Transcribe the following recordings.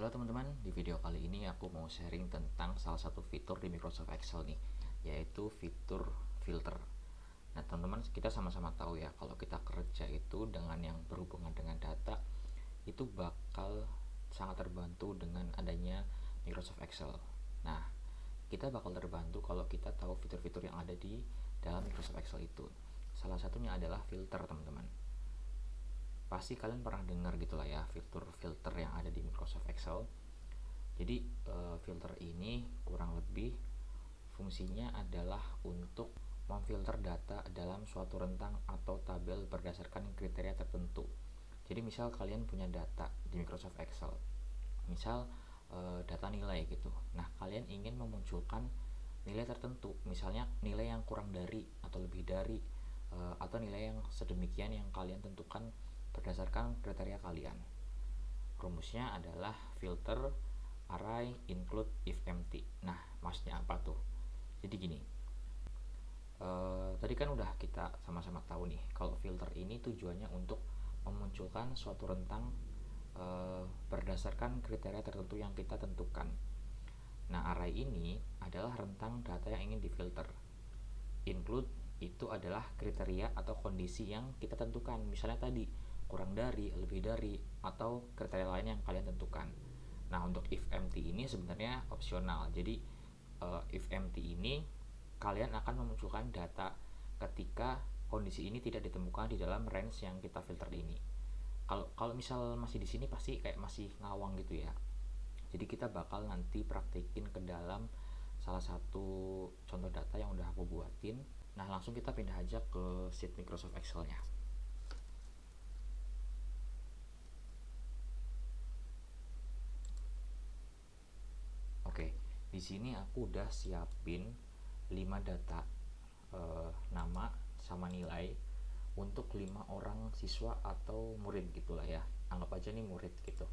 Halo teman-teman, di video kali ini aku mau sharing tentang salah satu fitur di Microsoft Excel nih, yaitu fitur filter. Nah teman-teman, kita sama-sama tahu ya, kalau kita kerja itu dengan yang berhubungan dengan data, itu bakal sangat terbantu dengan adanya Microsoft Excel. Nah, kita bakal terbantu kalau kita tahu fitur-fitur yang ada di dalam Microsoft Excel itu. Salah satunya adalah filter, teman-teman. Pasti kalian pernah dengar gitulah ya, fitur-filter yang ada di Microsoft Excel. Jadi filter ini kurang lebih fungsinya adalah untuk memfilter data dalam suatu rentang atau tabel berdasarkan kriteria tertentu. Jadi misal kalian punya data di Microsoft Excel, misal data nilai gitu. Nah kalian ingin memunculkan nilai tertentu, misalnya nilai yang kurang dari atau lebih dari, atau nilai yang sedemikian yang kalian tentukan berdasarkan kriteria kalian. Rumusnya adalah filter array include if empty. Nah, maksudnya apa tuh? Jadi gini, tadi kan udah kita sama-sama tahu nih, kalau filter ini tujuannya untuk memunculkan suatu rentang berdasarkan kriteria tertentu yang kita tentukan. Nah, array ini adalah rentang data yang ingin difilter. Include itu adalah kriteria atau kondisi yang kita tentukan. Misalnya tadi, kurang dari, lebih dari, atau kriteria lain yang kalian tentukan. Nah, untuk if empty ini sebenarnya opsional. Jadi, if empty ini kalian akan memunculkan data ketika kondisi ini tidak ditemukan di dalam range yang kita filter ini. Kalau misal masih di sini pasti kayak masih ngawang gitu ya. Jadi kita bakal nanti praktekin ke dalam salah satu contoh data yang udah aku buatin. Nah langsung kita pindah aja ke sheet Microsoft Excel-nya. Oke, di sini aku udah siapin 5 data, nama sama nilai untuk 5 orang siswa atau murid gitulah ya. Anggap aja nih murid gitu.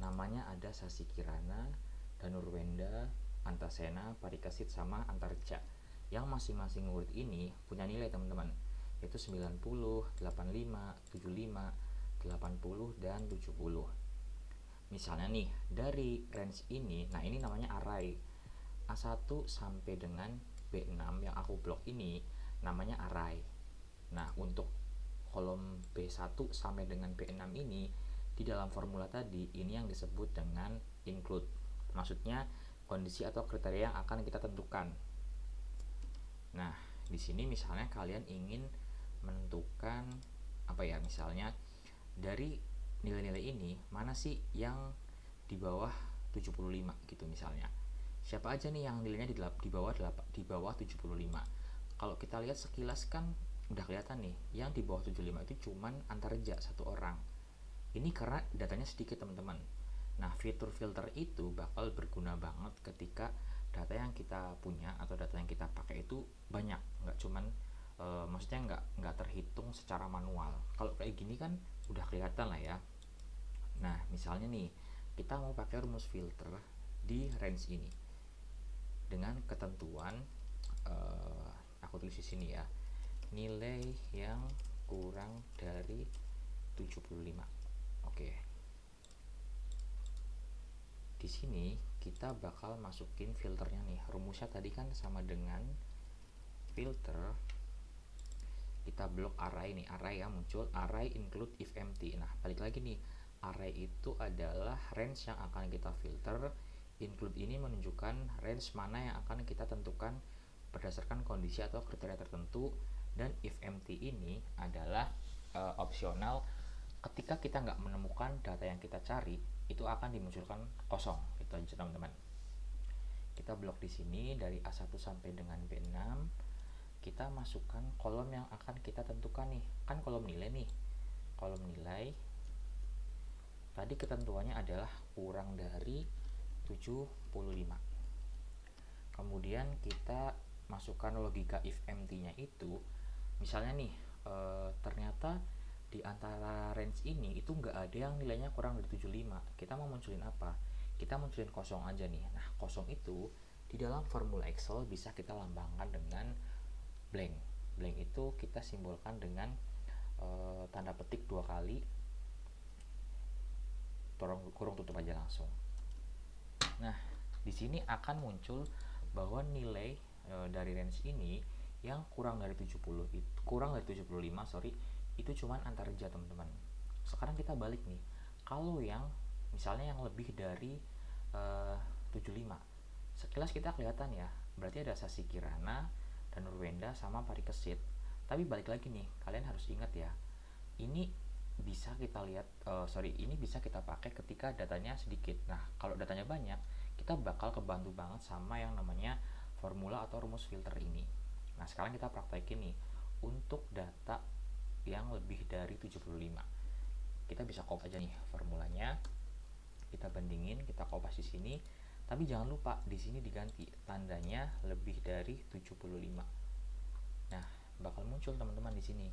Namanya ada Sasi Kirana, Danurwenda, Antasena, Parikasit sama Antarja. Yang masing-masing murid ini punya nilai teman-teman, yaitu 90, 85, 75, 80 dan 70. Misalnya nih, dari range ini, nah ini namanya array. A1 sampai dengan B6 yang aku blok ini namanya array. Nah, untuk kolom B1 sampai dengan B6 ini di dalam formula tadi ini yang disebut dengan include. Maksudnya kondisi atau kriteria yang akan kita tentukan. Nah, di sini misalnya kalian ingin menentukan apa ya? Misalnya dari nilai-nilai ini mana sih yang di bawah 75 gitu misalnya. Siapa aja nih yang nilainya di bawah 75? Kalau kita lihat sekilas kan udah kelihatan nih, yang di bawah 75 itu cuman Antarja satu orang. Ini karena datanya sedikit teman-teman. Nah, fitur filter itu bakal berguna banget ketika data yang kita punya atau data yang kita pakai itu banyak, nggak cuman maksudnya nggak terhitung secara manual. Kalau kayak gini kan udah kelihatan lah ya. Nah, misalnya nih, kita mau pakai rumus filter di range ini dengan ketentuan, aku tulis di sini ya, nilai yang kurang dari 75. Oke. Di sini kita bakal masukin filternya nih. Rumusnya tadi kan sama dengan filter, kita blok array nih, array yang muncul array include if empty. Nah, balik lagi nih, array itu adalah range yang akan kita filter. Include ini menunjukkan range mana yang akan kita tentukan berdasarkan kondisi atau kriteria tertentu, dan if empty ini adalah opsional. Ketika kita nggak menemukan data yang kita cari, itu akan dimunculkan kosong. Itu aja teman-teman. Kita blok di sini dari A1 sampai dengan B6. Kita masukkan kolom yang akan kita tentukan nih. Kan kolom nilai nih. Kolom nilai tadi ketentuannya adalah kurang dari 75. Kemudian kita masukkan logika if empty-nya itu. Misalnya nih, ternyata di antara range ini itu nggak ada yang nilainya kurang dari 75. Kita mau munculin apa? Kita munculin kosong aja nih. Nah, kosong itu di dalam formula Excel bisa kita lambangkan dengan blank. Blank itu kita simbolkan dengan tanda petik 2 kali, kurung tutup aja langsung. Nah, di sini akan muncul bahwa nilai dari range ini yang kurang dari 70 kurang dari 75, sorry, itu cuman antar aja teman-teman. Sekarang kita balik nih. Kalau yang misalnya yang lebih dari 75. Sekilas kita kelihatan ya, berarti ada Sasi Kirana dan Nurwenda sama Parikesit. Tapi balik lagi nih, kalian harus ingat ya, ini bisa kita lihat, ini bisa kita pakai ketika datanya sedikit. Nah, kalau datanya banyak, kita bakal kebantu banget sama yang namanya formula atau rumus filter ini. Nah, sekarang kita praktekin nih untuk data yang lebih dari 75. Kita bisa copy aja nih formulanya, kita bandingin, kita kopas di sini. Tapi jangan lupa di sini diganti tandanya lebih dari 75. Nah, bakal muncul teman-teman di sini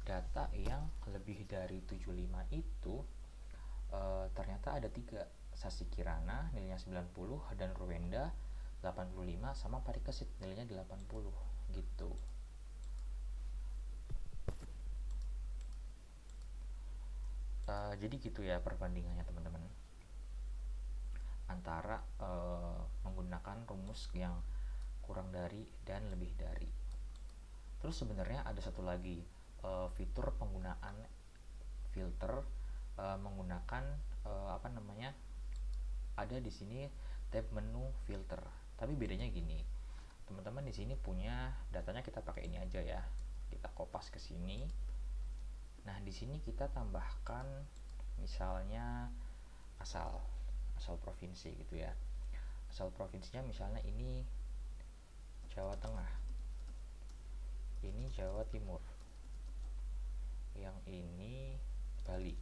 data yang lebih dari 75 itu ternyata ada 3. Sasi Kirana nilainya 90 dan Rwenda 85 sama Parikesit nilainya 80 gitu. Jadi gitu ya perbandingannya teman-teman, antara menggunakan rumus yang kurang dari dan lebih dari. Terus sebenarnya ada satu lagi fitur penggunaan filter menggunakan apa namanya, ada di sini tab menu filter. Tapi bedanya gini, teman-teman di sini punya datanya, kita pakai ini aja ya. Kita kopas ke sini. Nah, di sini kita tambahkan misalnya asal asal provinsi gitu ya. Asal provinsinya misalnya ini Jawa Tengah, ini Jawa Timur, yang ini Bali,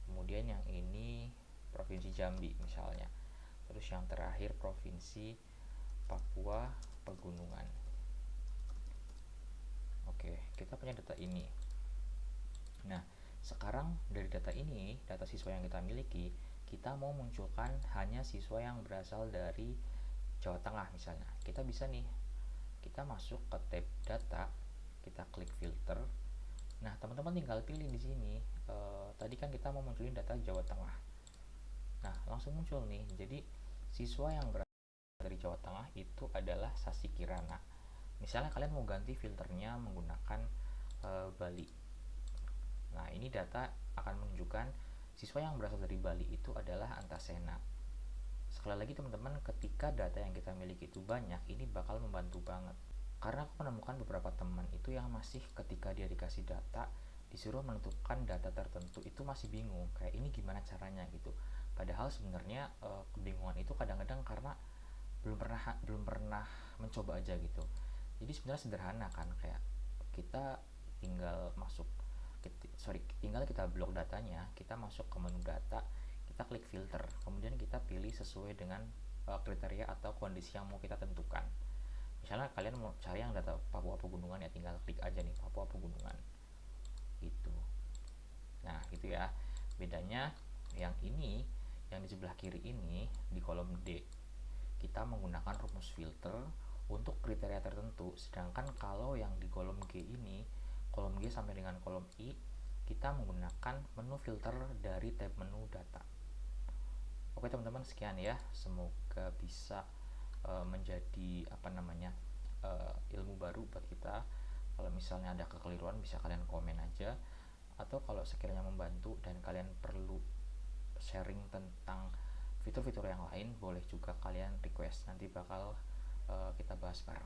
kemudian yang ini Provinsi Jambi misalnya, terus yang terakhir Provinsi Papua Pegunungan. Oke, kita punya data ini. Nah, sekarang dari data ini, data siswa yang kita miliki, kita mau munculkan hanya siswa yang berasal dari Jawa Tengah misalnya. Kita bisa nih, kita masuk ke tab data, kita klik filter. Nah, teman-teman tinggal pilih di sini. Tadi kan kita mau munculin data Jawa Tengah. Nah, langsung muncul nih. Jadi, siswa yang berasal dari Jawa Tengah itu adalah Sasi Kirana. Misalnya kalian mau ganti filternya menggunakan Bali. Nah, ini data akan menunjukkan siswa yang berasal dari Bali itu adalah Antasena. Sekali lagi teman-teman, ketika data yang kita miliki itu banyak, ini bakal membantu banget. Karena aku menemukan beberapa teman itu yang masih ketika dia dikasih data, disuruh menentukan data tertentu itu masih bingung, kayak ini gimana caranya gitu. Padahal sebenarnya kebingungan itu kadang-kadang karena belum pernah mencoba aja gitu. Jadi sebenarnya sederhana kan, kayak kita tinggal tinggal kita blok datanya, kita masuk ke menu data, kita klik filter, kemudian kita pilih sesuai dengan kriteria atau kondisi yang mau kita tentukan. Misalnya kalian mau cari yang data Papua Pegunungan, ya tinggal klik aja nih Papua Pegunungan gitu. Nah gitu ya bedanya. Yang ini, yang di sebelah kiri ini, di kolom D kita menggunakan rumus filter untuk kriteria tertentu, sedangkan kalau yang di kolom G ini, kolom G sampai dengan kolom I, kita menggunakan menu filter dari tab menu data. Oke teman-teman, sekian ya, semoga bisa menjadi apa namanya ilmu baru buat kita. Kalau misalnya ada kekeliruan bisa kalian komen aja, atau kalau sekiranya membantu dan kalian perlu sharing tentang fitur-fitur yang lain, boleh juga kalian request, nanti bakal kita bahas bareng.